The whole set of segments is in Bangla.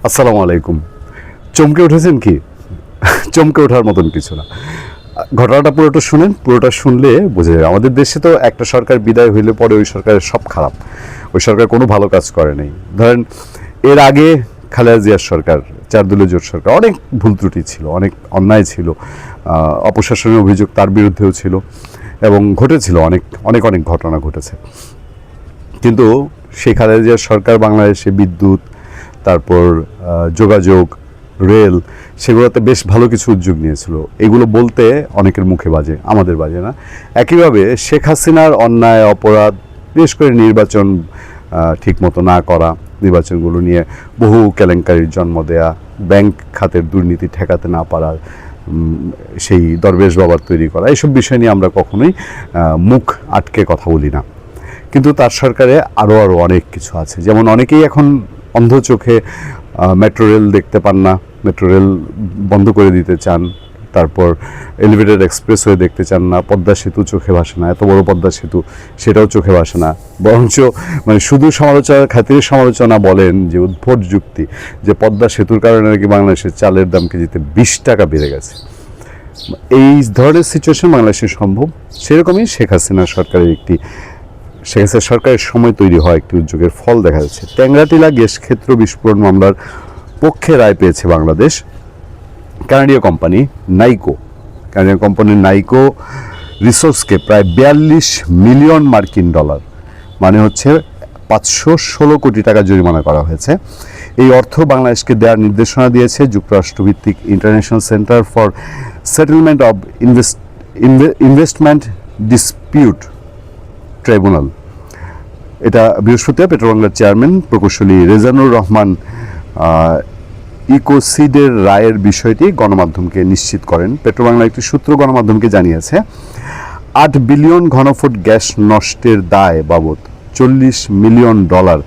আসসালামু আলাইকুম। চমকে উঠেছেন কি? চমকে ওঠার মতন কিছু না। ঘটনাটা পুরোটা শুনেন, পুরোটা শুনলে বোঝা যাবে। আমাদের দেশে তো একটা সরকার বিদায় হইলে পরে ওই সরকারের সব খারাপ। ওই সরকার কোনো ভালো কাজ করে নাই। ধরেন এর আগে খালেদা জিয়ার সরকার, 4 দলীয় জোট সরকার, অনেক ভুল ত্রুটি ছিল, অনেক অন্যায় ছিল, অপশাসনের অভিযোগ তার বিরুদ্ধেও ছিল এবং ঘটেছিল অনেক অনেক অনেক ঘটনা ঘটেছে। কিন্তু সেই খালেদা জিয়ার সরকার বাংলাদেশে বিদ্যুৎ, তারপর যোগাযোগ, রেল, সেগুলোতে বেশ ভালো কিছু উদ্যোগ নিয়েছিল। এগুলো বলতে অনেকের মুখে বাজে, আমাদের বাজে না। একইভাবে শেখ হাসিনার অন্যায় অপরাধ, বিশেষ করে নির্বাচন ঠিকমতো না করা, নির্বাচনগুলো নিয়ে বহু কেলেঙ্কারির জন্ম দেয়া, ব্যাংক খাতের দুর্নীতি ঠেকাতে না পারা, সেই দরবেশ বাবার তৈরি করা, এইসব বিষয় নিয়ে আমরা কখনোই মুখ আটকে কথা বলি না। কিন্তু তার সরকারে আরও অনেক কিছু আছে। যেমন অনেকেই এখন অন্ধ চোখে মেট্রো রেল দেখতে পান না, মেট্রো রেল বন্ধ করে দিতে চান, তারপর এলিভেটেড এক্সপ্রেসওয়ে দেখতে চান না, পদ্মা সেতু চোখে ভাসে না, এত বড় পদ্মা সেতু সেটাও চোখে ভাসে না। বরঞ্চ মানে শুধু সমালোচনার খাতিরে সমালোচনা বলেন যে উদ্ভট যুক্তি যে পদ্মা সেতুর কারণে নাকি বাংলাদেশের চালের দাম কেজিতে 20 টাকা বেড়ে গেছে। এই ধরনের সিচুয়েশন বাংলাদেশে সম্ভব। সেরকমই শেখ হাসিনা সরকারের সময় তৈরি হয় একটি উদ্যোগের ফল দেখা যাচ্ছে। ট্যাংরাটিলা গ্যাস ক্ষেত্র বিস্ফোরণ মামলার পক্ষে রায় পেয়েছে বাংলাদেশ। কানাডীয় কোম্পানি নাইকো রিসোর্সকে প্রায় 42 মিলিয়ন মার্কিন ডলার, মানে হচ্ছে 516 কোটি টাকা জরিমানা করা হয়েছে। এই অর্থ বাংলাদেশকে দেওয়ার নির্দেশনা দিয়েছে যুক্তরাষ্ট্রভিত্তিক international centre for settlement of investment dispute tribunal. এটা বৃহস্পতিবার পেট্রোবাংলার চেয়ারম্যান প্রকৌশলী রেজানুর রহমান ইকোসিডের রায়ের বিষয়টি গণমাধ্যমকে নিশ্চিত করেন। পেট্রোবাংলা একটি সূত্র গণমাধ্যমকে জানিয়েছে 8 বিলিয়ন ঘনফুট গ্যাস নষ্টের দায় বাবদ 40 মিলিয়ন ডলার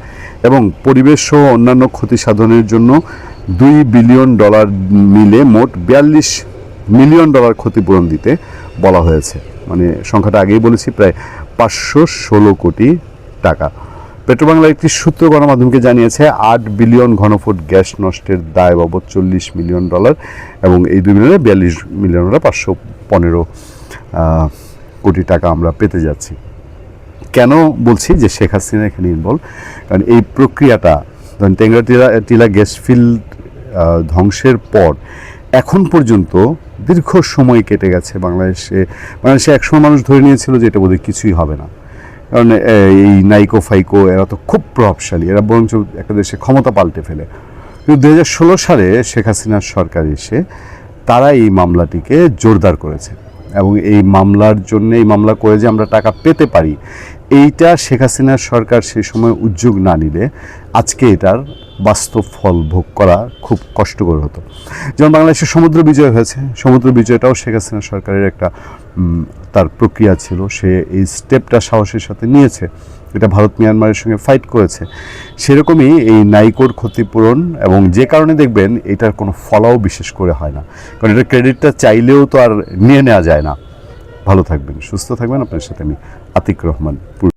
এবং পরিবেশ সহ অন্যান্য ক্ষতি সাধনের জন্য 2 বিলিয়ন ডলার মিলে মোট 42 মিলিয়ন ডলার ক্ষতিপূরণ দিতে বলা হয়েছে। মানে সংখ্যাটা আগেই বলেছি, প্রায় 516 কোটি টাকা। পেট্রোবাংলা একটি সূত্র গণমাধ্যমকে জানিয়েছে 8 বিলিয়ন ঘনফুট গ্যাস নষ্টের দায় বাবদ 40 মিলিয়ন ডলার এবং এই 2 বিলিয়নে 42 মিলিয়ন ডলার 515 কোটি টাকা আমরা পেতে যাচ্ছি। কেন বলছি যে শেখ হাসিনা এখানে ইনভলভ? কারণ এই প্রক্রিয়াটা ধরেন টেংরাটিলা গ্যাস ফিল্ড ধ্বংসের পর এখন পর্যন্ত দীর্ঘ সময় কেটে গেছে। বাংলাদেশে একসময় মানুষ ধরে নিয়েছিল যে এটা বোধহয় কিছুই হবে না, কারণ এই নাইকো ফাইকো এরা তো খুব প্রভাবশালী, এরা বরঞ্চ একটা দেশে ক্ষমতা পাল্টে ফেলে। কিন্তু 2016 সালে শেখ হাসিনার সরকার এসে তারা এই মামলাটিকে জোরদার করেছে এবং এই মামলা করে যে আমরা টাকা পেতে পারি, এইটা শেখ হাসিনার সরকার সেই সময় উদ্যোগ না নিলে আজকে এটার বাস্তব ফল ভোগ করা খুব কষ্টকর হতো। যেমন বাংলাদেশের সমুদ্র বিজয় হয়েছে, সমুদ্র বিজয়টাও শেখ হাসিনা সরকারের একটা তার প্রক্রিয়া ছিল। সে এই স্টেপটা সাহসের সাথে নিয়েছে, এটা ভারত মিয়ানমারের সঙ্গে ফাইট করেছে। সেরকমই এই নাইকোর ক্ষতিপূরণ, এবং যে কারণে দেখবেন এটার কোনো ফলাও বিশেষ করে হয় না, কারণ এটার ক্রেডিটটা চাইলেও তো আর নিয়ে নেওয়া যায় না। ভালো থাকবেন, সুস্থ থাকবেন। আপনার সাথে আমি আতিক রহমান।